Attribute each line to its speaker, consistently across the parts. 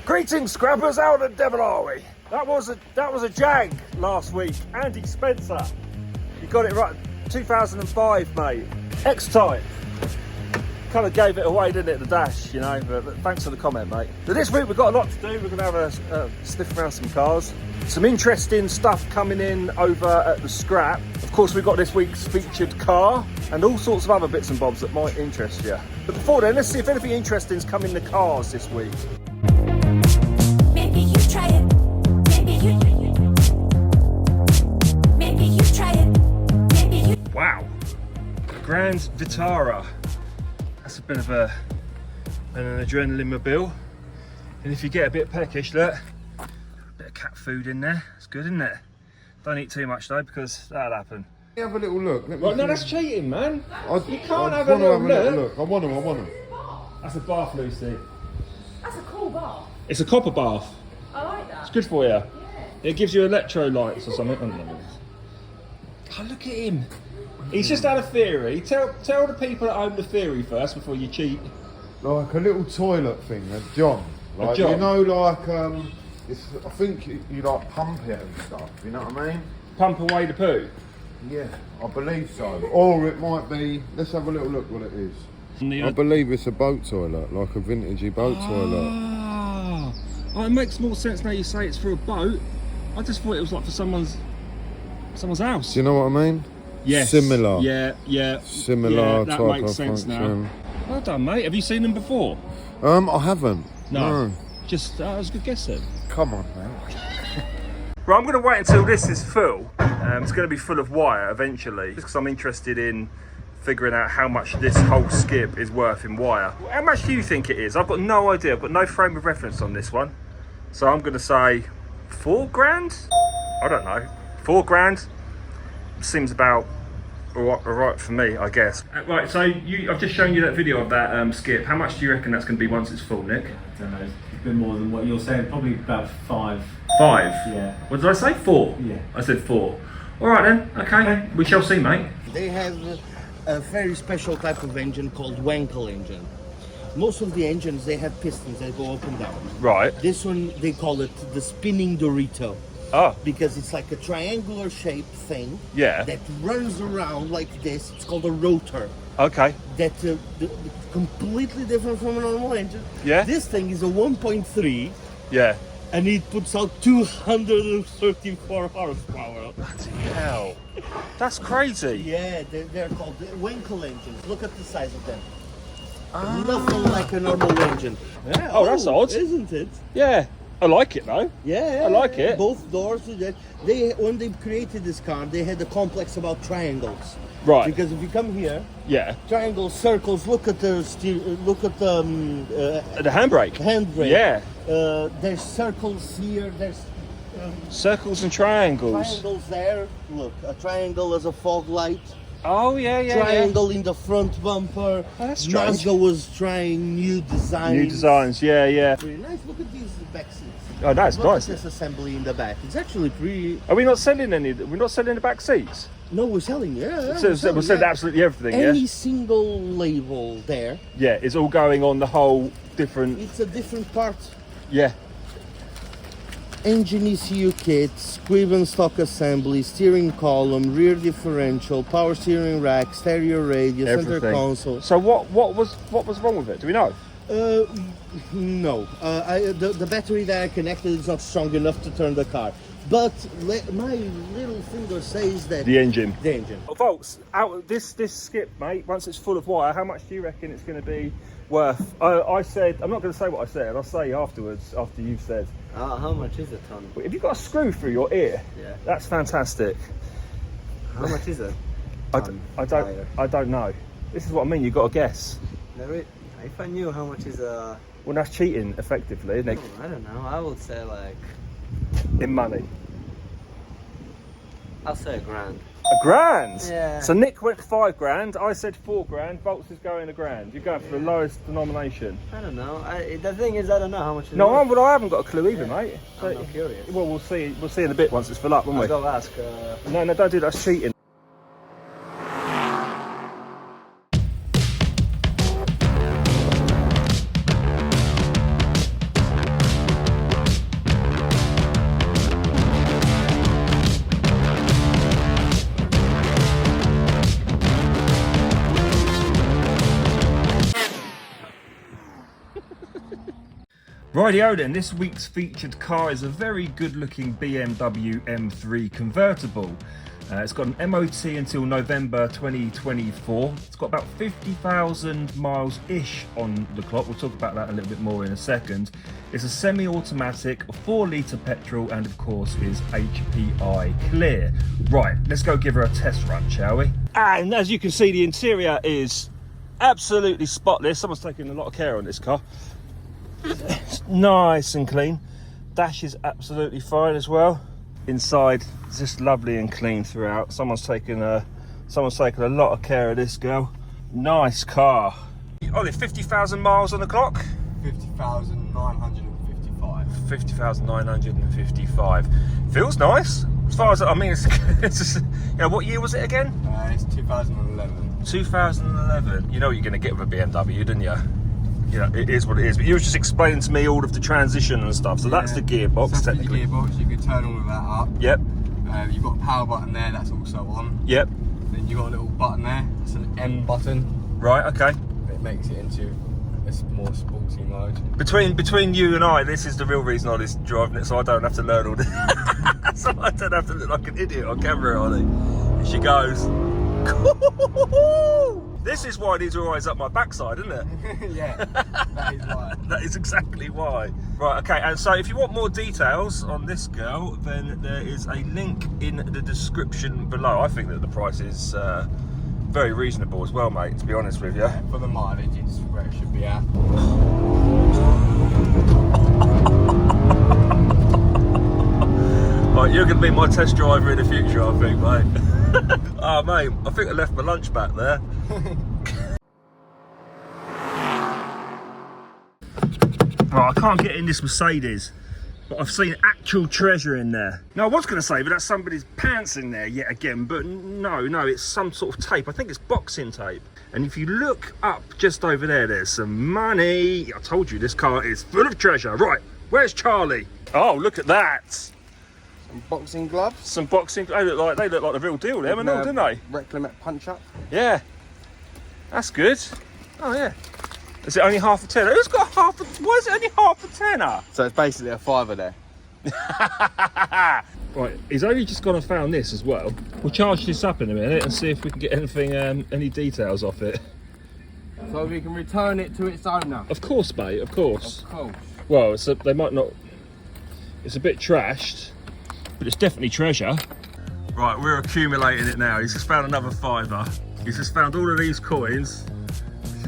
Speaker 1: Greetings, scrappers, how the devil are we? That was a Jag last week. Andy Spencer. You got it right. 2005, mate. X-Type. Kind of gave it away, didn't it, the dash, you know, but thanks for the comment, mate. So this week we've got a lot to do. We're going to have a sniff around some cars. Some interesting stuff coming in over at the scrap. Of course, we've got this week's featured car and all sorts of other bits and bobs that might interest you. But before then, let's see if anything interesting's come in the cars this week.
Speaker 2: Maybe you try it. Maybe you try it. Maybe you.
Speaker 1: Wow. Grand Vitara. That's a bit of an adrenaline mobile. And if you get a bit peckish, look, a bit of cat food in there. It's good, isn't it? Don't eat too much though, because that'll happen.
Speaker 3: Have a little look.
Speaker 1: Well, no, that's cheating, man. You can't have
Speaker 3: a
Speaker 1: a little
Speaker 3: look. I want them.
Speaker 1: That's a bath, Lucy.
Speaker 4: That's a cool bath.
Speaker 1: It's a copper bath.
Speaker 4: I like that.
Speaker 1: It's good for you.
Speaker 4: Yeah.
Speaker 1: It gives you electrolytes or something. Oh, look at him. He's just had a theory. Tell the people that own the theory first before you cheat.
Speaker 3: Like a little toilet thing, a John. Like,
Speaker 1: John?
Speaker 3: you know, like, I think you like pump it and stuff, you know what I mean?
Speaker 1: Pump away the poo.
Speaker 3: Yeah, I believe so. Or it might be, let's have a little look what it is. I believe it's a boat toilet, like a vintagey boat toilet.
Speaker 1: Oh, it makes more sense now you say it's for a boat. I just thought it was like for someone's house.
Speaker 3: Do you know what I mean?
Speaker 1: Yes.
Speaker 3: Similar.
Speaker 1: Yeah.
Speaker 3: Similar
Speaker 1: that
Speaker 3: type
Speaker 1: makes
Speaker 3: of
Speaker 1: sense
Speaker 3: function.
Speaker 1: now. Well done, mate. Have you seen them before?
Speaker 3: I haven't. No.
Speaker 1: Just, that was a good guess then.
Speaker 3: Come on, man.
Speaker 1: Right, I'm going to wait until this is full. It's going to be full of wire eventually, just because I'm interested in figuring out how much this whole skip is worth in wire. How much do you think it is? I've got no idea. I've got no frame of reference on this one. So I'm going to say 4 grand? I don't know. 4 grand seems about all right for me, I guess. Right, so I've just shown you that video of that skip. How much do you reckon that's going to be once it's full, Nick?
Speaker 5: I don't know, it's a bit more than what you're saying, probably about 5.
Speaker 1: 5?
Speaker 5: Yeah.
Speaker 1: What did I say? 4?
Speaker 5: Yeah.
Speaker 1: I said 4. All right then, okay. We shall see, mate.
Speaker 6: They have a very special type of engine called Wankel engine. Most of the engines, they have pistons that go up and down.
Speaker 1: Right.
Speaker 6: This one, they call it the spinning Dorito.
Speaker 1: Oh.
Speaker 6: Because it's like a triangular shaped thing
Speaker 1: Yeah.
Speaker 6: that runs around like this. It's called a rotor.
Speaker 1: Okay.
Speaker 6: That completely different from a normal engine.
Speaker 1: Yeah.
Speaker 6: This thing is a 1.3
Speaker 1: Yeah.
Speaker 6: and it puts out 234 horsepower.
Speaker 1: Bloody hell. That's crazy.
Speaker 6: Yeah, they're called Wankel engines. Look at the size of them. Nothing like a normal engine. Yeah,
Speaker 1: Oh, that's odd.
Speaker 6: Isn't it?
Speaker 1: Yeah. I like it though.
Speaker 6: Yeah,
Speaker 1: I like it.
Speaker 6: Both doors. When they created this car, they had a complex about triangles.
Speaker 1: Right.
Speaker 6: Because if you come here,
Speaker 1: Yeah.
Speaker 6: triangles, circles. Look at the
Speaker 1: The handbrake.
Speaker 6: handbrake.
Speaker 1: Yeah.
Speaker 6: There's circles here. There's
Speaker 1: Circles and triangles.
Speaker 6: triangles there. Look, a triangle as a fog light.
Speaker 1: Oh yeah, yeah.
Speaker 6: Triangle in the front bumper.
Speaker 1: Oh, that's strange.
Speaker 6: Mazda was trying new designs.
Speaker 1: New designs. Yeah, yeah.
Speaker 6: Pretty nice. Look at these back seats.
Speaker 1: Oh, that's
Speaker 6: Look
Speaker 1: nice.
Speaker 6: at this assembly in the back. It's actually pretty.
Speaker 1: Are we not selling any? We're not selling the back seats.
Speaker 6: No, we're selling. Yeah.
Speaker 1: So we're selling absolutely everything.
Speaker 6: Any
Speaker 1: Yeah.
Speaker 6: single label there.
Speaker 1: Yeah. It's all going on the whole different.
Speaker 6: It's a different part.
Speaker 1: Yeah.
Speaker 6: Engine ECU kit, squib and stock assembly, steering column, rear differential, power steering rack, stereo radio, center
Speaker 1: Everything.
Speaker 6: console.
Speaker 1: So what was wrong with it? Do we know?
Speaker 6: No. The battery that I connected is not strong enough to turn the car. But my little finger says that
Speaker 1: The engine.
Speaker 6: The engine.
Speaker 1: Volts, out this skip, mate, once it's full of wire, how much do you reckon it's going to be worth? I said, I'm not going to say what I said, I'll say afterwards, after you've said.
Speaker 7: How much is it, Tom?
Speaker 1: If you've got a screw through your ear,
Speaker 7: Yeah.
Speaker 1: that's fantastic.
Speaker 7: How much is it?
Speaker 1: I don't know. This is what I mean, you've got to guess.
Speaker 7: If I knew how much is a...
Speaker 1: Well, that's cheating, effectively, isn't it?
Speaker 7: I don't know, I would say like...
Speaker 1: In money.
Speaker 7: I'll say £1,000.
Speaker 1: £1,000?
Speaker 7: Yeah.
Speaker 1: So Nick went 5 grand, I said 4 grand, Volts is going £1,000. You're going for the lowest denomination.
Speaker 7: I don't know. The thing is, I don't know how much it
Speaker 1: No,
Speaker 7: is.
Speaker 1: I haven't got a clue either, mate.
Speaker 7: I'm not curious.
Speaker 1: Well, we'll see in a bit once it's full up, won't
Speaker 7: I'll
Speaker 1: we?
Speaker 7: go ask.
Speaker 1: No, don't do that, that's cheating. Rightio then, this week's featured car is a very good looking BMW M3 convertible. It's got an MOT until November 2024. It's got about 50,000 miles-ish on the clock. We'll talk about that a little bit more in a second. It's a semi-automatic, 4-litre petrol, and of course is HPI clear. Right, let's go give her a test run, shall we? And as you can see, the interior is absolutely spotless. Someone's taken a lot of care on this car. It's nice and clean. Dash is absolutely fine as well. Inside, it's just lovely and clean throughout. Someone's taken a lot of care of this girl. Nice car. Only 50,000 miles on the clock.
Speaker 8: 50,955.
Speaker 1: 50,955. Feels nice. As far as I mean, it's just, you know, what year was it again?
Speaker 8: It's 2011.
Speaker 1: 2011. You know what you're going to get with a BMW, didn't you? You know, it is what it is. But you were just explaining to me all of the transition and stuff. So that's the gearbox,
Speaker 8: That's
Speaker 1: technically.
Speaker 8: the gearbox. You can turn all of that up.
Speaker 1: Yep.
Speaker 8: You've got a power button there. That's also on.
Speaker 1: Yep.
Speaker 8: Then you've got a little button there. It's an M button.
Speaker 1: Right. Okay.
Speaker 8: It makes it into a more sporty mode.
Speaker 1: Between you and I, this is the real reason I was driving it, so I don't have to learn all this. So I don't have to look like an idiot on camera, on it. And she goes. This is why these are always up my backside, isn't it?
Speaker 8: Yeah, that is why.
Speaker 1: That is exactly why. Right, okay, and so if you want more details on this girl, then there is a link in the description below. I think that the price is very reasonable as well, mate, to be honest with you.
Speaker 8: For the mileage, it's where it should be at.
Speaker 1: Right, you're going to be my test driver in the future, I think, mate. Oh, mate, I think I left my lunch back there. Right, I can't get in this Mercedes, but I've seen actual treasure in there. Now, I was going to say, but that's somebody's pants in there yet again, but no, it's some sort of tape. I think it's boxing tape. And if you look up just over there, there's some money. I told you, this car is full of treasure. Right, where's Charlie? Oh, look at that.
Speaker 8: Some boxing gloves.
Speaker 1: Some boxing. They look like the real deal, them, and all, didn't they?
Speaker 8: Reclamet punch up.
Speaker 1: Yeah, that's good. Oh yeah. Is it only half a tenner? Who's got half a? Why is it only half a tenner?
Speaker 8: So it's basically a fiver there.
Speaker 1: Right, he's only just gone and found this as well. We'll charge this up in a minute and see if we can get anything, any details off it.
Speaker 8: So we can return it to its owner.
Speaker 1: Of course, mate. Of course.
Speaker 8: Of course.
Speaker 1: Well, they might not. It's a bit trashed, but it's definitely treasure. Right, we're accumulating it now. He's just found another fiver. He's just found all of these coins.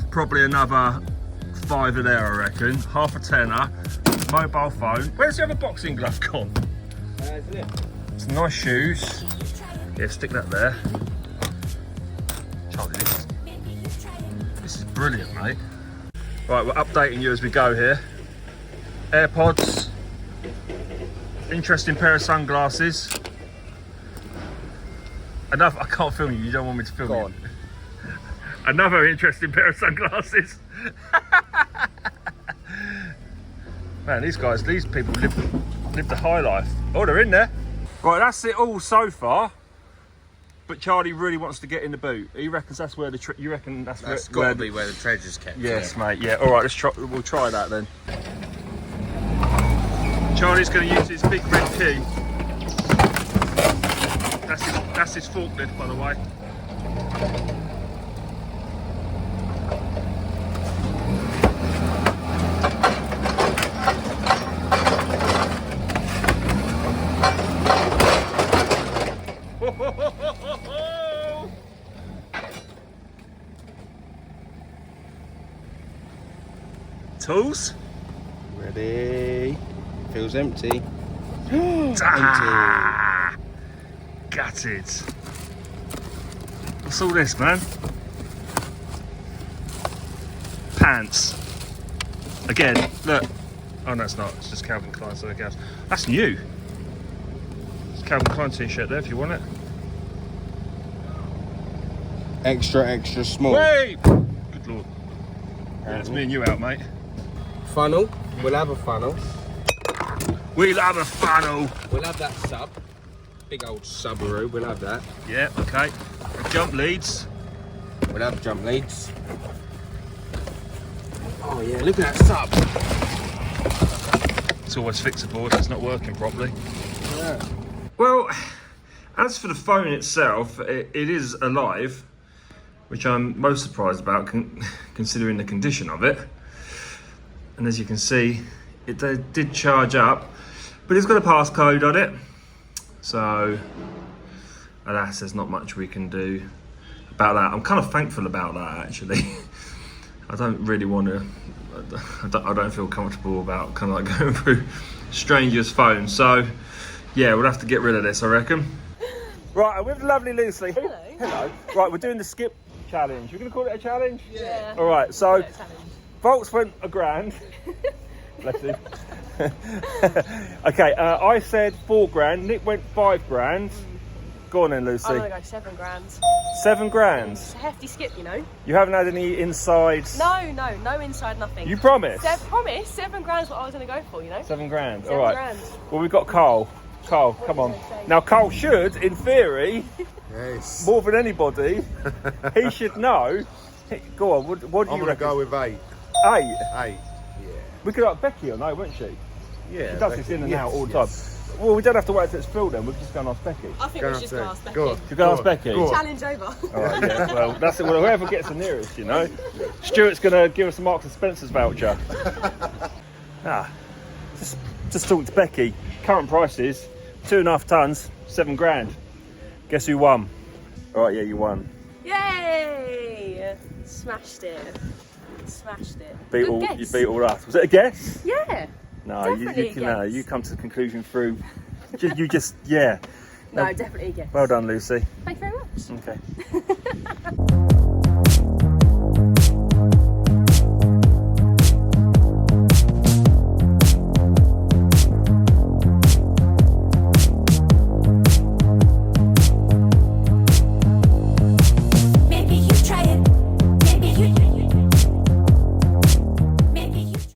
Speaker 1: Probably another fiver there, I reckon. Half a tenner. Mobile phone. Where's the other boxing glove gone?
Speaker 8: Isn't it?
Speaker 1: Some nice shoes. Yeah, stick that there. Charlie, this is brilliant, mate. Right, we're updating you as we go here. AirPods. Interesting pair of sunglasses. Enough. I can't film you. You don't want me to film you. Another interesting pair of sunglasses. Man, these people live the high life. Oh, they're in there. Right, that's it all so far. But Charlie really wants to get in the boot. He reckons that's where that's
Speaker 8: got to be where the treasure's kept.
Speaker 1: Yes, mate. Yeah. All right, we'll try that then. Charlie's going to use his big red key. That's his forklift, by the way. Tools?
Speaker 8: Ready? Feels empty.
Speaker 1: Ah, gutted. What's all this, man? Pants. Again, look. Oh no, it's not. It's just Calvin Klein. So that's new. It's Calvin Klein t-shirt there if you want it.
Speaker 8: Extra small.
Speaker 1: Wait! Good lord. Yeah, it's me and you out, mate.
Speaker 8: Funnel. We'll have a funnel.
Speaker 1: We'll have a funnel.
Speaker 8: We'll have that sub. Big old Subaru. We'll have that.
Speaker 1: Yeah, okay. Jump leads.
Speaker 8: We'll have jump leads. Oh yeah, look at that sub.
Speaker 1: It's always fixable if it's not working properly. Yeah. Well, as for the phone itself, it is alive, which I'm most surprised about considering the condition of it. And as you can see, it did charge up, but it's got a passcode on it. So, alas, there's not much we can do about that. I'm kind of thankful about that, actually. I don't really want to, I don't feel comfortable about kind of like going through strangers' phones. So, yeah, we'll have to get rid of this, I reckon. Right, and with the lovely Lucy.
Speaker 4: Hello.
Speaker 1: Hello. Right, we're doing the skip challenge. You're going to call it a challenge?
Speaker 4: Yeah.
Speaker 1: All right, so
Speaker 4: Yeah, challenge.
Speaker 1: Volks went £1,000. Bless you. Okay, I said £4,000. Nick went £5,000. Go on then, Lucy.
Speaker 4: I'm gonna go 7 grand.
Speaker 1: £7,000.
Speaker 4: It's a hefty skip, you know.
Speaker 1: You haven't had any insides.
Speaker 4: No inside, nothing.
Speaker 1: You promise?
Speaker 4: Promise. 7 grand's what I was gonna go for, you know.
Speaker 1: £7,000.
Speaker 4: 7
Speaker 1: All right.
Speaker 4: grand.
Speaker 1: Well, we've got Carl. Carl, come on. Now, Carl should, in theory,
Speaker 3: Yes.
Speaker 1: more than anybody, he should know. Go on. What do
Speaker 3: I'm
Speaker 1: you
Speaker 3: going to
Speaker 1: reckon?
Speaker 3: go with 8.
Speaker 1: 8.
Speaker 3: 8.
Speaker 1: We could have Becky on, no, won't she?
Speaker 3: Yeah.
Speaker 1: She does this in and out all the time. Well, we don't have to wait until it's filled then. We'll just go and ask Becky.
Speaker 4: I think
Speaker 3: Go
Speaker 4: we
Speaker 3: on,
Speaker 4: should just
Speaker 3: Sam.
Speaker 4: go ask Becky.
Speaker 3: Go on.
Speaker 1: You go ask Becky.
Speaker 3: Go on.
Speaker 4: Challenge over.
Speaker 1: All right, yeah. Well, that's it. Well, whoever gets the nearest, you know. Stuart's going to give us a Marks and Spencer's voucher. Just talk to Becky. Current prices, 2.5 tons, £7,000. Guess who won? All right, yeah, you won.
Speaker 4: Yay! Smashed it. Smashed it.
Speaker 1: Beat
Speaker 4: Good
Speaker 1: all,
Speaker 4: guess.
Speaker 1: you beat all us. Was it a guess?
Speaker 4: Yeah.
Speaker 1: No,
Speaker 4: Definitely a
Speaker 1: no,
Speaker 4: guess.
Speaker 1: you come to the conclusion through. You just, yeah.
Speaker 4: No, definitely a guess.
Speaker 1: Well done, Lucy.
Speaker 4: Thank you very much.
Speaker 1: Okay.